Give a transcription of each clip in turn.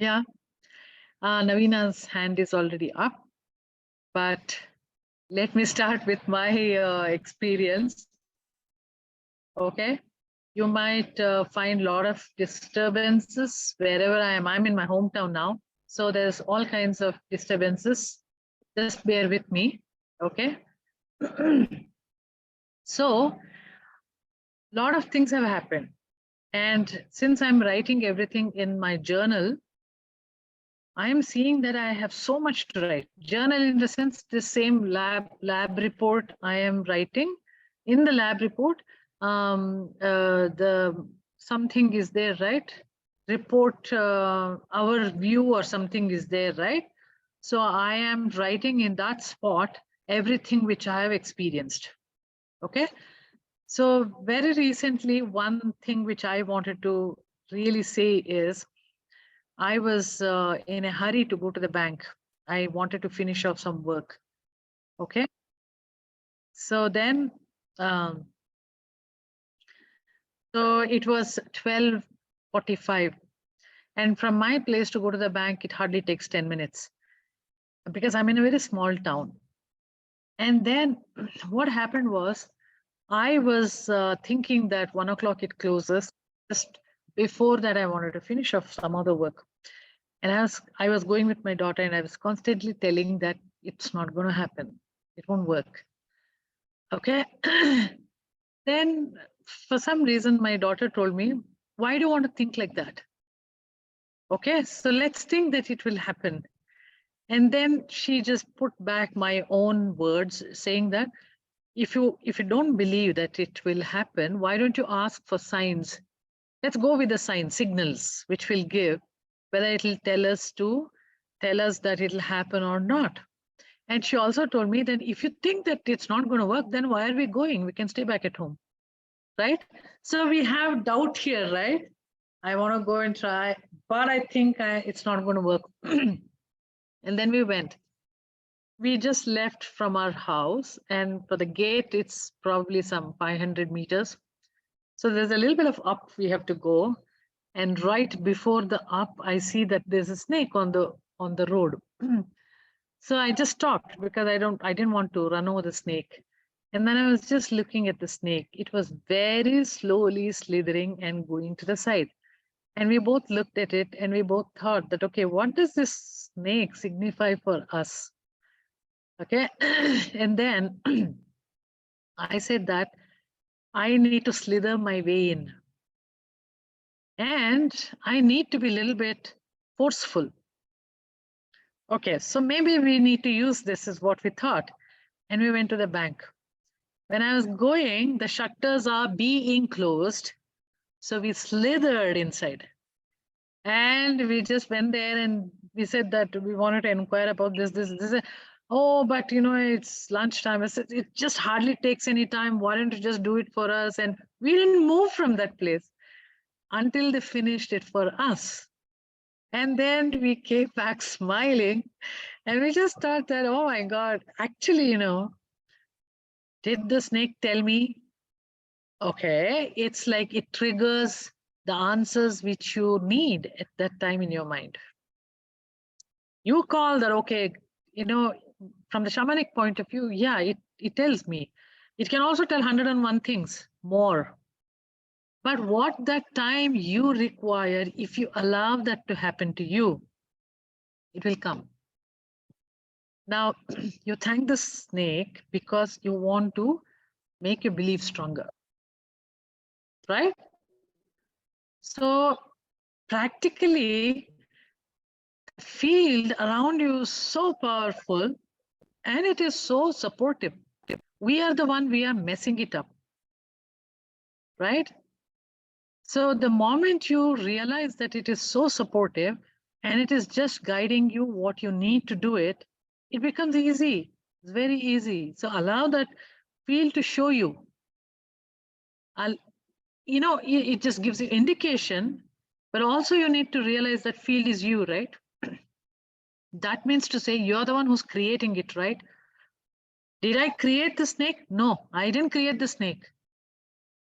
Yeah, Naveena's hand is already up, but let me start with my experience. Okay, you might find a lot of disturbances wherever I am. I'm in my hometown now, so there's all kinds of disturbances. Just bear with me. Okay. So, a lot of things have happened. And since I'm writing everything in my journal, I'm seeing that I have so much to write. Journal in the sense, the same lab report I am writing. In the lab report, the something is there, right? Report our view or something is there, right? So I am writing in that spot everything which I have experienced. Okay. So very recently, one thing which I wanted to really say is I was in a hurry to go to the bank. I wanted to finish off some work. Okay. So then, um, so it was 12:45. And from my place to go to the bank, it hardly takes 10 minutes because I'm in a very small town. And then what happened was I was thinking that 1 o'clock it closes. Just before that, I wanted to finish off some other work. And I was going with my daughter and I was constantly telling that it's not going to happen. It won't work. Okay. Then for some reason, my daughter told me, why do you want to think like that? Okay. So let's think that it will happen. And then she just put back my own words saying that if you don't believe that it will happen, why don't you ask for signs? Let's go with the signs, signals, which will give whether it will tell us that it will happen or not. And she also told me that if you think that it's not going to work, then why are we going? We can stay back at home, right? So we have doubt here, right? I want to go and try, but I think it's not going to work. And then we went. We just left from our house, and for the gate, it's probably some 500 meters. So there's a little bit of up we have to go. And right before the up, I see that there's a snake on the road. So I just stopped because I didn't want to run over the snake. And then I was just looking at the snake. It was very slowly slithering and going to the side. And we both looked at it and we both thought that, okay, what does this snake signify for us? Okay. And then I said that I need to slither my way in. And I need to be a little bit forceful. Okay, so maybe we need to use this, is what we thought. And we went to the bank. When I was going, the shutters are being closed. So we slithered inside. And we just went there and we said that we wanted to inquire about this. Oh, but it's lunchtime. I said, it just hardly takes any time. Why don't you just do it for us? And we didn't move from that place until they finished it for us. And then we came back smiling and we just thought that, oh my God, actually, did the snake tell me? Okay, it's like it triggers the answers which you need at that time in your mind. You call that, okay, from the shamanic point of view, yeah, it tells me. It can also tell 101 things more. But what that time you require, if you allow that to happen to you, it will come. Now, you thank the snake because you want to make your belief stronger, right? So practically, the field around you is so powerful and it is so supportive. We are the one, we are messing it up, right? So the moment you realize that it is so supportive and it is just guiding you what you need to do it, it becomes easy. It's very easy. So allow that field to show you. It just gives you indication, but also you need to realize that field is you, right? That means to say you're the one who's creating it, right? Did I create the snake? No, I didn't create the snake.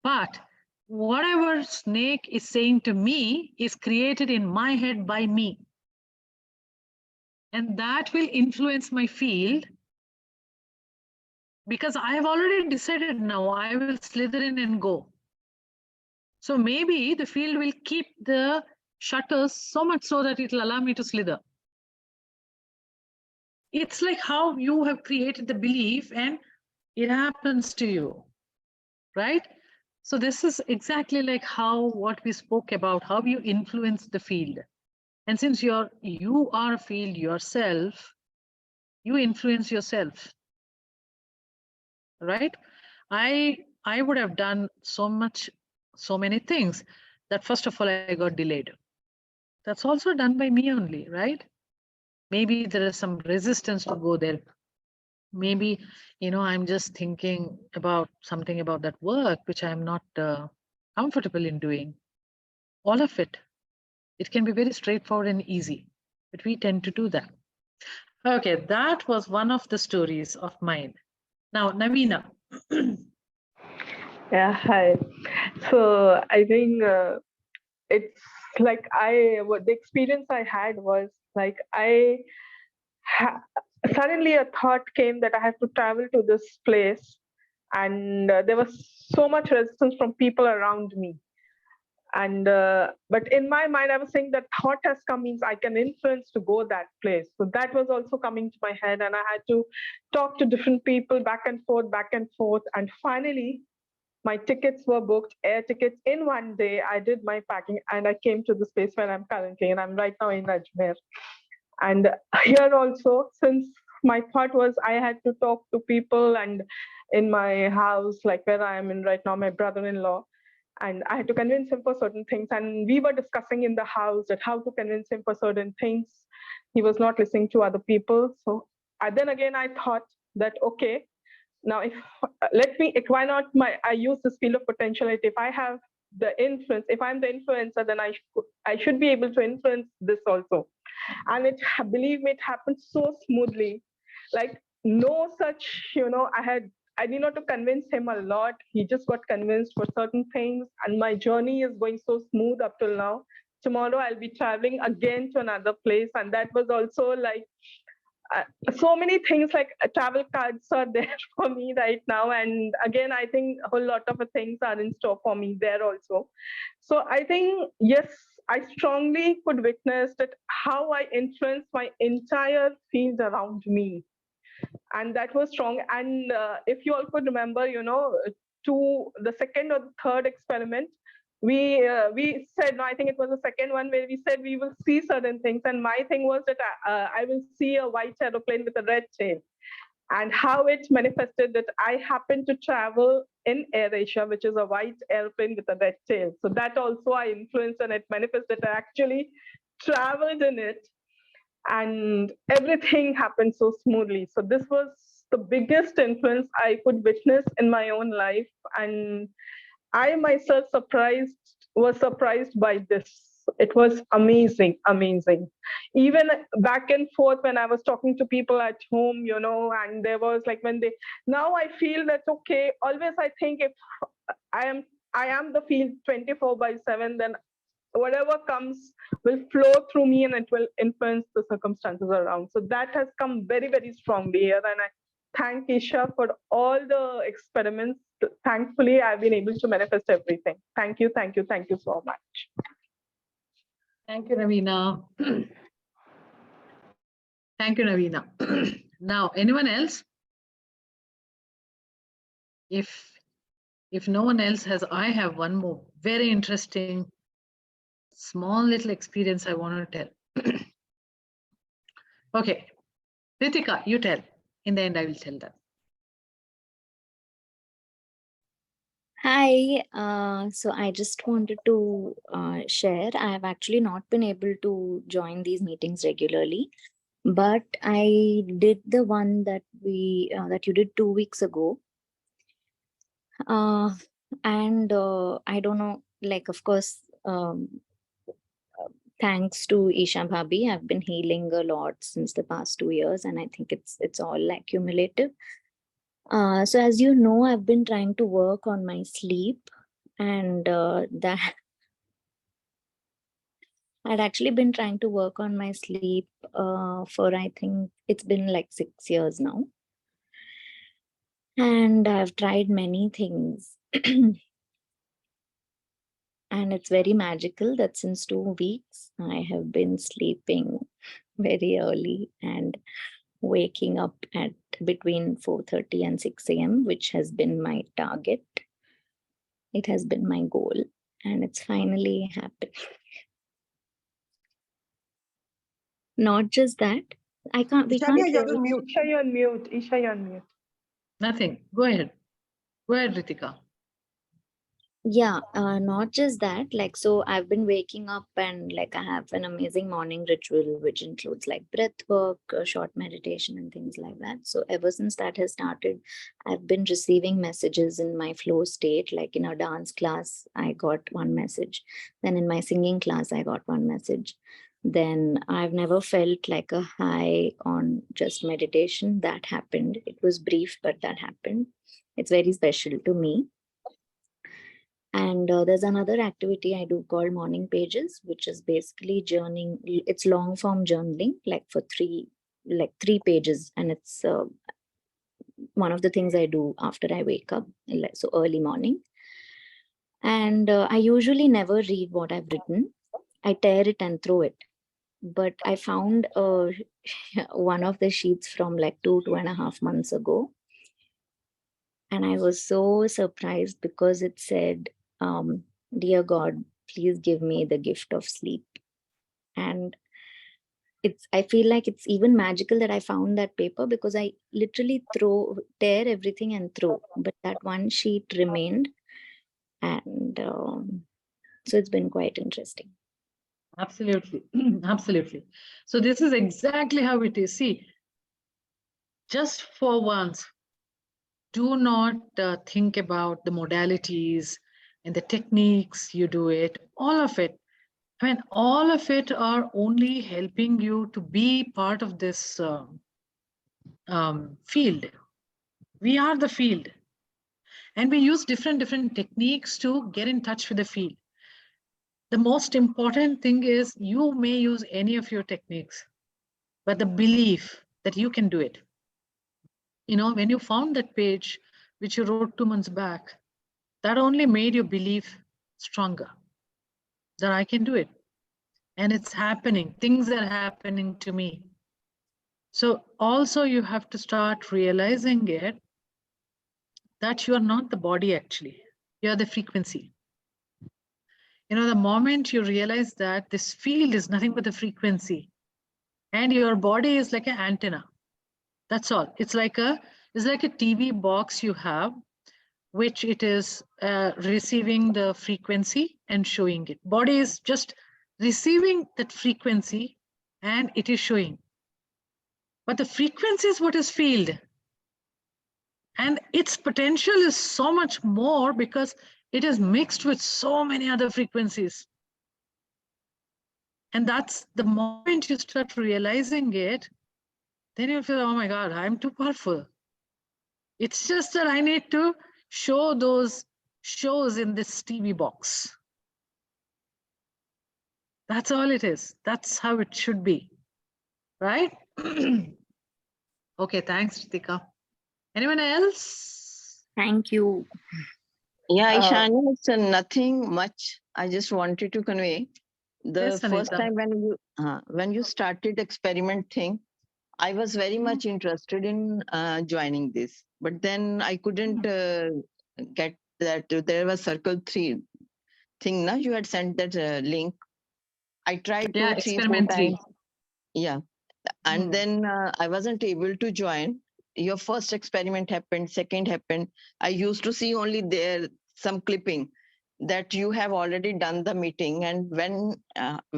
But whatever snake is saying to me is created in my head by me. and that will influence my field, because I have already decided now I will slither in and go. So maybe the field will keep the shutters so much so that it will allow me to slither. It's like how you have created the belief and it happens to you, right? So this is exactly like how what we spoke about, how you influence the field. And since you are a field yourself, you influence yourself, right? I would have done so many things that first of all I got delayed. That's also done by me only, right? Maybe there is some resistance to go there. Maybe, I'm just thinking about something about that work which I'm not comfortable in doing. All of it. It can be very straightforward and easy, but we tend to do that. Okay, that was one of the stories of mine. Now, Navina. Yeah, hi. So I think it's like the experience I had was like suddenly a thought came that I have to travel to this place, and there was so much resistance from people around me. And but in my mind, I was saying that thought has come means I can influence to go that place. So that was also coming to my head, and I had to talk to different people back and forth, and finally my tickets were booked, air tickets. In one day, I did my packing and I came to the space where I'm currently, and I'm right now in Ajmer. And here also, since my thought was I had to talk to people, and in my house, like where I am in right now, my brother-in-law, and I had to convince him for certain things. And we were discussing in the house that how to convince him for certain things. He was not listening to other people. So then again, I thought that, okay, now if let me, why not I use this field of potentiality. If I have the influence, if I'm the influencer, then I should be able to influence this also. And believe me, it happened so smoothly. Like no such, I did not to convince him a lot. He just got convinced for certain things, and my journey is going so smooth up till now. Tomorrow I'll be traveling again to another place, and that was also like uh, so many things, like travel cards are there for me right now, and again I think a whole lot of things are in store for me there also. So I think yes, I strongly could witness that how I influence my entire field around me, and that was strong. And if you all could remember, to the second or the third experiment, we said, no, I think it was the second one, where we said we will see certain things, and my thing was that I will see a white aeroplane with a red tail. And how it manifested that I happened to travel in AirAsia, which is a white airplane with a red tail. So that also I influenced, and it manifested. I actually traveled in it, and everything happened so smoothly. So this was the biggest influence I could witness in my own life, and I myself was surprised by this. It was amazing, amazing. Even back and forth when I was talking to people at home, and there was like when they, now I feel that, okay, always I think if I am I am the field 24/7, then whatever comes will flow through me and it will influence the circumstances around. So that has come very, very strongly here. And I thank Isha for all the experiments. Thankfully, I've been able to manifest everything. Thank you, thank you, thank you so much. Thank you, Navina. Thank you, Navina. Now, anyone else? If no one else has, I have one more very interesting small little experience I want to tell. Okay, Ritika, you tell. In the end, I will tell that. Hi, so I just wanted to share. I have actually not been able to join these meetings regularly, but I did the one that that you did 2 weeks ago. And I don't know, like, of course, thanks to Isha Bhabi, I've been healing a lot since the past 2 years, and I think it's all like cumulative. So as you know, I've been trying to work on my sleep, and that I'd actually been trying to work on my sleep for, I think it's been like 6 years now. And I've tried many things. And it's very magical that since 2 weeks, I have been sleeping very early and waking up at between 4:30 and 6 a.m., which has been my target. It has been my goal, and it's finally happened. Not just that, we can't Ishanya, you're really, on mute. Isha, you're on mute. Isha, you're on mute. Nothing. Go ahead. Go ahead, Ritika. yeah, not just that, like, so I've been waking up and like I have an amazing morning ritual, which includes like breath work, short meditation and things like that. So ever since that has started, I've been receiving messages in my flow state. Like in a dance class, I got one message. Then in my singing class, I got one message. Then I've never felt like a high on just meditation. That happened. It was brief, but that happened. It's very special to me. And there's another activity I do called morning pages, which is basically journaling. It's long form journaling, like for three pages. And it's one of the things I do after I wake up, like, so early morning. And I usually never read what I've written. I tear it and throw it. But I found one of the sheets from like 2.5 months ago. And I was so surprised because it said, dear God, please give me the gift of sleep. And I feel like it's even magical that I found that paper, because I literally tear everything and throw, but that one sheet remained. And so it's been quite interesting. Absolutely. Absolutely. So this is exactly how it is. See, just for once, do not think about the modalities and the techniques you do it, all of it. I mean, all of it are only helping you to be part of this field. We are the field. And we use different techniques to get in touch with the field. The most important thing is you may use any of your techniques, but the belief that you can do it. You know, when you found that page, which you wrote 2 months back, that only made your belief stronger, that I can do it. And it's happening. Things are happening to me. So also you have to start realizing it, that you are not the body actually. You are the frequency. You know, the moment you realize that this field is nothing but the frequency, and your body is like an antenna. That's all. It's like a TV box you have, which it is receiving the frequency and showing it. Body is just receiving that frequency and it is showing. But the frequency is what is field. And its potential is so much more because it is mixed with so many other frequencies. And that's the moment you start realizing it, then you feel, oh my God, I'm too powerful. It's just that I need to show those shows in this TV box. That's all it is. That's how it should be, right? Okay, thanks, Ritika. Anyone else? Thank you. Yeah, Ishanya, it's nothing much. I just wanted to convey the Yes, first Anita. time when you started experiment thing, I was very much interested in joining this, but then I couldn't get that. There was circle 3 thing. Now you had sent that link. I tried Yeah, 2, 3, 4 experiment 3. times. Yeah, and then I wasn't able to join. Your first experiment happened, second happened. I used to see only there some clipping that you have already done the meeting, and when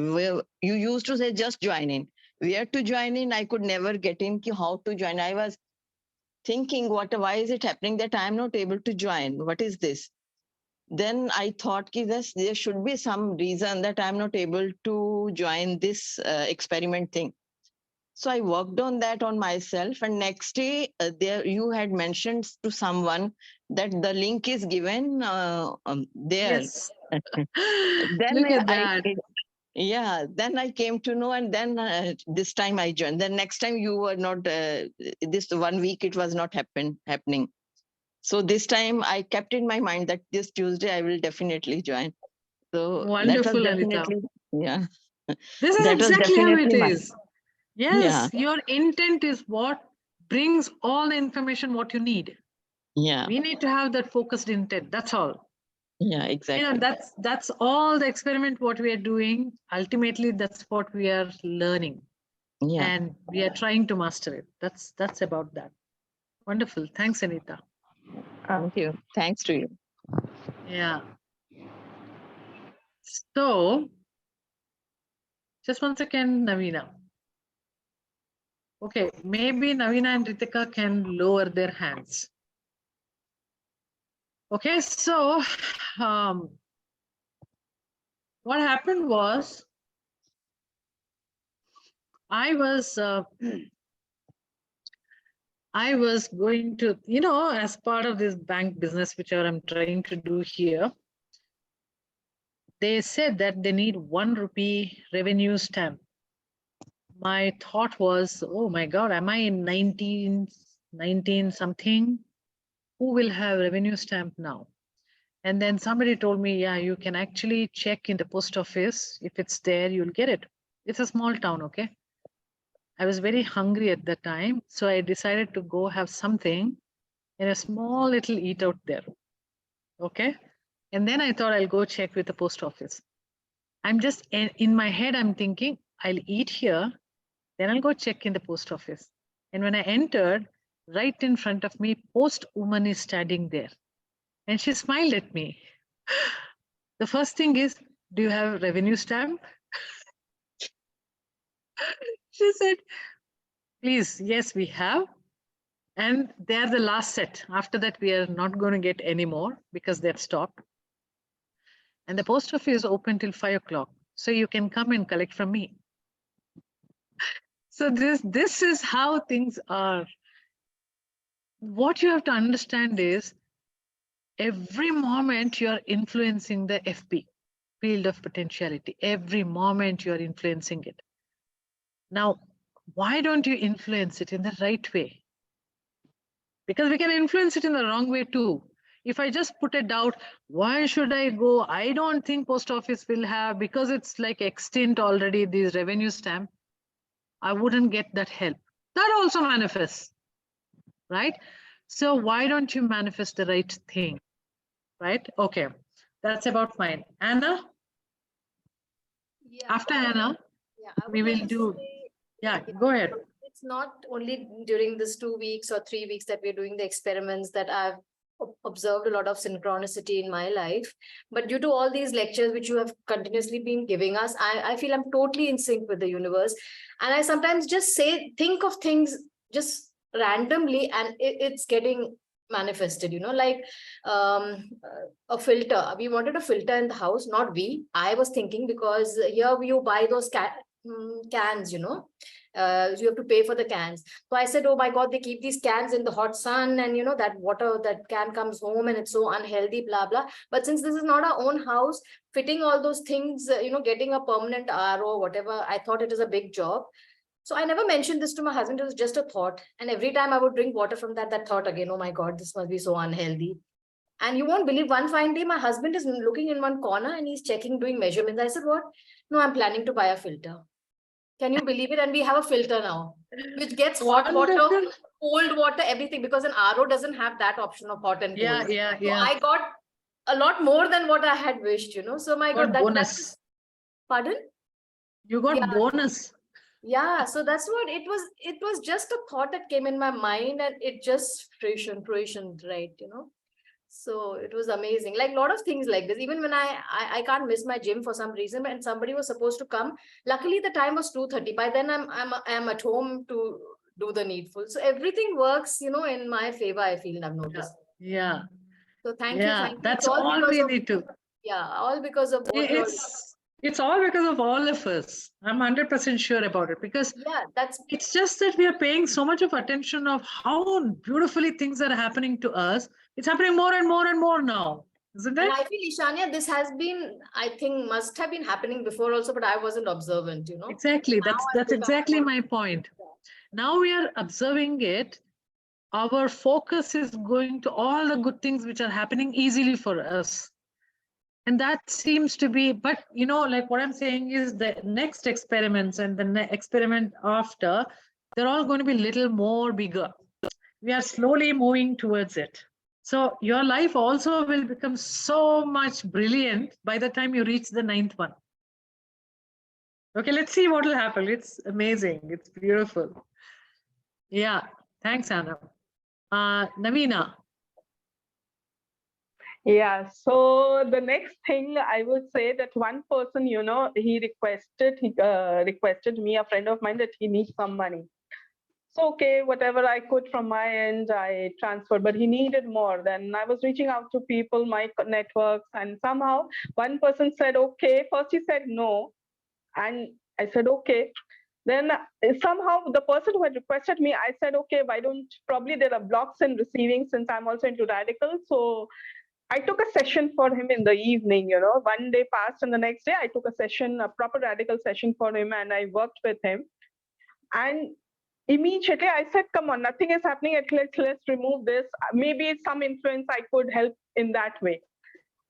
you used to say just join in, where to join in, I could never get in. How to join? I was thinking, why is it happening that I am not able to join? What is this? Then I thought there should be some reason that I'm not able to join this experiment thing. So I worked on that on myself, and next day there you had mentioned to someone that the link is given there. Yes. Then Look at that. Yeah, then I came to know, and then this time I joined. Then next time you were not. This 1 week it was not happening. So this time I kept in my mind that this Tuesday I will definitely join. So that was Wonderful, Anita. definitely, yeah. This is That was exactly how it definitely my, is. yeah, Yes, your intent is what brings all the information what you need. yeah, We need to have that focused intent. That's all. yeah, You exactly. know, that's all the experiment what we are doing. Ultimately, that's what we are learning, Yeah. and we are trying to master it. That's about that. Wonderful. Thanks, Anita. Thank you. Thanks to you. Yeah. So, just one second, Navina. Okay, maybe Navina and Ritika can lower their hands. Okay, so what happened was I was going to, you know, as part of this bank business, which I'm trying to do here, they said that they need 1 rupee revenue stamp. My thought was, oh my God, am I in 19 something? Who will have revenue stamp now? And then somebody told me, yeah, you can actually check in the post office. If it's there, you'll get it. It's a small town, okay? I was very hungry at the time. So I decided to go have something in a small little eat out there. Okay. And then I thought I'll go check with the post office. I'm just in my head, I'm thinking I'll eat here, then I'll go check in the post office. And when I entered, right in front of me, post woman is standing there. And she smiled at me. The first thing is, do you have a revenue stamp? She said, please, yes, we have. And they're the last set. After that, we are not going to get any more because they've stopped. And the post office is open till 5 o'clock. So you can come and collect from me. So this is how things are. What you have to understand is every moment you are influencing the FP, field of potentiality. Every moment you are influencing it. Now, why don't you influence it in the right way? Because we can influence it in the wrong way too. If I just put a doubt, why should I go? I don't think post office will have, because it's like extinct already, these revenue stamp. I wouldn't get that help. That also manifests, right? So why don't you manifest the right thing, right? Okay, that's about mine. Anna, Yeah, after Anna, yeah, I we would like will to do, say, yeah, go ahead. it's not only during this 2 weeks or 3 weeks that we're doing the experiments that I've observed a lot of synchronicity in my life, but due to all these lectures which you have continuously been giving us, I feel I'm totally in sync with the universe. And I sometimes just think of things just randomly, and it's getting manifested, like a filter. We wanted a filter in the house, not we. I was thinking, because here you buy those cans, you have to pay for the cans. So I said, oh my God, they keep these cans in the hot sun, and that water, that can comes home and it's so unhealthy, blah, blah. But since this is not our own house, fitting all those things, getting a permanent RO, whatever, I thought it is a big job. So I never mentioned this to my husband. It was just a thought. And every time I would drink water from that thought again, oh my God, this must be so unhealthy. And you won't believe, one fine day, my husband is looking in one corner and he's checking, doing measurements. I said, what? No, I'm planning to buy a filter. Can you believe it? And we have a filter now, which gets hot water, Wonderful. cold water, everything, because an RO doesn't have that option of hot and cold. Yeah. So I got a lot more than what I had wished, So my God, bonus. Pardon? You got Yeah. bonus. Yeah, so that's what it was. It was just a thought that came in my mind, and it just fruition, right? So it was amazing. Like a lot of things like this. Even when I can't miss my gym for some reason, and somebody was supposed to come. Luckily, the time was 2:30. By then, I'm at home to do the needful. So everything works, in my favor. I feel I've noticed. Yeah. So thank you. Yeah, Thank you. that's It's all all because we of, need to. yeah, all because of both your. It's all because of all of us. I'm 100% sure about it, because Yeah, it's just that we are paying so much of attention of how beautifully things are happening to us. It's happening more and more and more now. isn't And it? I feel, Ishania, this has been, I think, must have been happening before also, but I wasn't observant, you know. Exactly. Now I've That's become exactly more- my point. Now we are observing it. Our focus is going to all the good things which are happening easily for us. And that seems to be, but you know, like what I'm saying is the next experiments and the experiment after, they're all going to be little more bigger. We are slowly moving towards it. So your life also will become so much brilliant by the time you reach the 9th one. Okay, let's see what will happen. It's amazing. It's beautiful. Yeah, thanks, Anna. Navina. Yeah, so the next thing I would say that one person, he requested me, a friend of mine, that he needs some money. So, okay, whatever I could from my end, I transferred, but he needed more. Then I was reaching out to people, my networks, and somehow one person said, okay. First he said no, and I said, okay. Then somehow the person who had requested me, I said, okay, why don't, probably there are blocks in receiving since I'm also into radical. So I took a session for him in the evening, one day passed and the next day I took a session, a proper radical session for him, and I worked with him. And immediately I said, come on, nothing is happening. Let's remove this. Maybe some influence I could help in that way.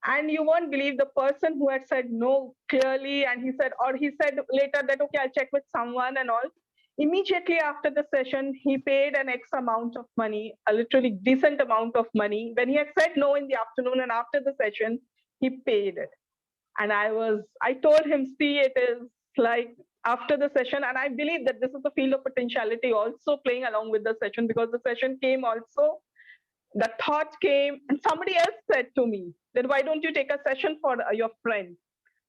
And you won't believe the person who had said no clearly, and he said later that, okay, I'll check with someone and all. Immediately after the session, he paid an X amount of money, a literally decent amount of money. When he had said no in the afternoon and after the session, he paid it. And I told him, see, it is like after the session, and I believe that this is the field of potentiality also playing along with the session, because the session came also, the thought came, and somebody else said to me that, why don't you take a session for your friend?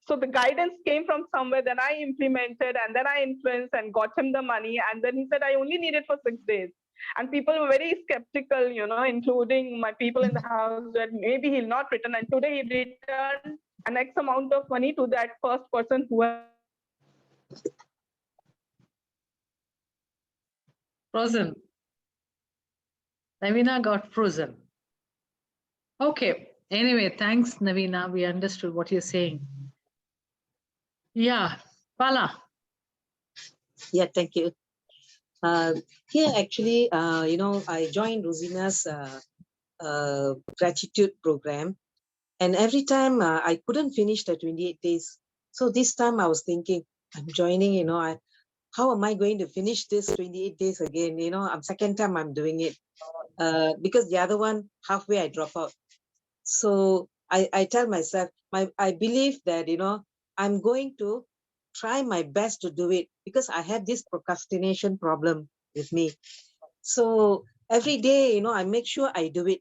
So the guidance came from somewhere, then I implemented, and then I influenced and got him the money. And then he said, I only need it for 6 days. And people were very skeptical, including my people in the house, that maybe he'll not return. And today he returned an X amount of money to that first person who had Frozen. Navina got frozen. Okay. Anyway, thanks, Navina. We understood what you're saying. Yeah. Pala. Yeah, thank you. Here, actually, I joined Rosina's gratitude program, and every time I couldn't finish the 28 days. So this time I was thinking, I'm joining, how am I going to finish this 28 days again? Second time I'm doing it because the other one, halfway I drop out. So I tell myself, I believe that, I'm going to try my best to do it, because I have this procrastination problem with me. So every day, I make sure I do it.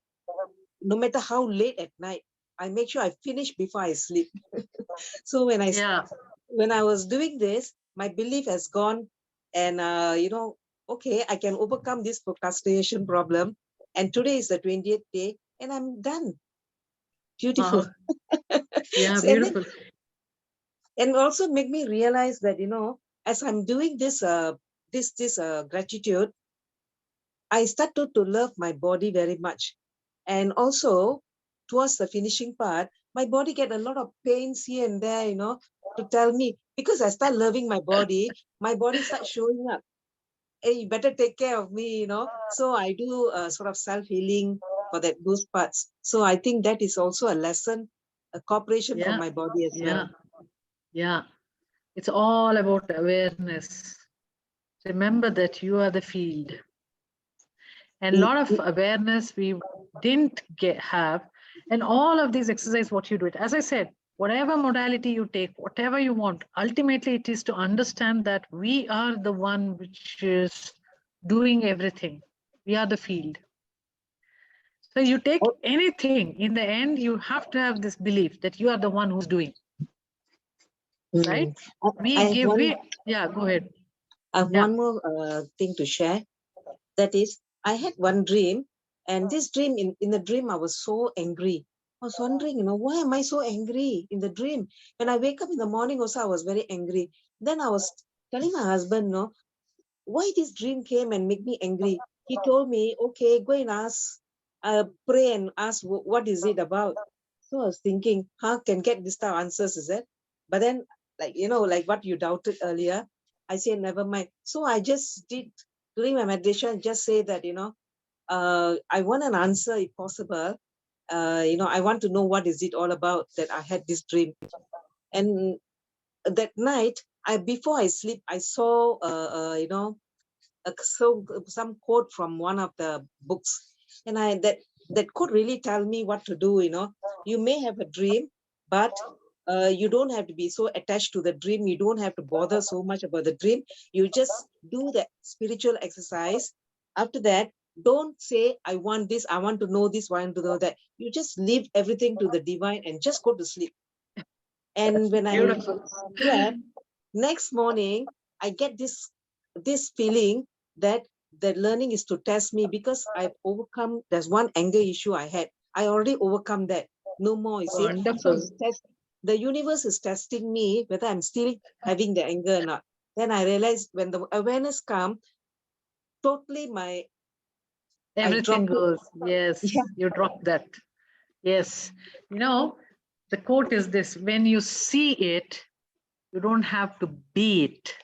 No matter how late at night, I make sure I finish before I sleep. So when I was doing this, my belief has gone, and okay, I can overcome this procrastination problem. And today is the 20th day, and I'm done. Beautiful. Yeah, So, beautiful. and also make me realize that, as I'm doing this gratitude, I started to love my body very much. And also towards the finishing part, my body get a lot of pains here and there, to tell me, because I start loving my body starts showing up. Hey, you better take care of me, So I do a sort of self-healing for those parts. So I think that is also a lesson, a cooperation from my body as well. Yeah. It's all about awareness. Remember that you are the field. And a lot of awareness we didn't have. And all of these exercises, what you do it. As I said, whatever modality you take, whatever you want, ultimately it is to understand that we are the one which is doing everything. We are the field. So you take anything, in the end, you have to have this belief that you are the one who's doing. Right? Yeah, go ahead. I have one more thing to share. That is, I had one dream, and this dream, in the dream, I was so angry. I was wondering, why am I so angry in the dream? When I wake up in the morning also, I was very angry. Then I was telling my husband, why this dream came and make me angry. He told me, okay, go and ask, pray and ask, what is it about? So I was thinking, how can get this type of answers, is it? But then, like, like what you doubted earlier, I said, never mind. So I just did, during my meditation, just say that, I want an answer if possible. I want to know what is it all about that I had this dream. And that night, before I sleep, I saw, some quote from one of the books, and that quote really tell me what to do. You may have a dream, but you don't have to be so attached to the dream. You don't have to bother so much about the dream. You just do the spiritual exercise. After that, don't say, I want this, I want to know this, I want to know that. You just leave everything to the divine and just go to sleep. And when I Beautiful. slept, next morning, I get this feeling that the learning is to test me, because I've overcome, there's one anger issue I had. I already overcome that. No more, you see. So Wonderful. the universe is testing me whether I'm still having the anger or not. Then I realized when the awareness comes, totally Everything drop it. goes. Yes, Yeah. you drop that. Yes. The quote is this: when you see it, you don't have to be it.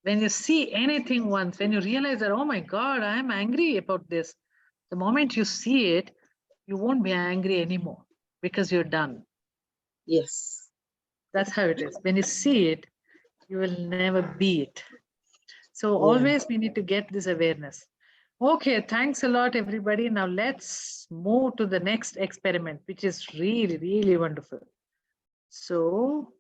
When you see anything once, when you realize that, oh my God, I'm angry about this, the moment you see it, you won't be angry anymore because you're done. Yes. That's how it is. When you see it, you will never be it. So Yeah. always we need to get this awareness. Okay, thanks a lot, everybody. Now let's move to the next experiment, which is really, really wonderful. So,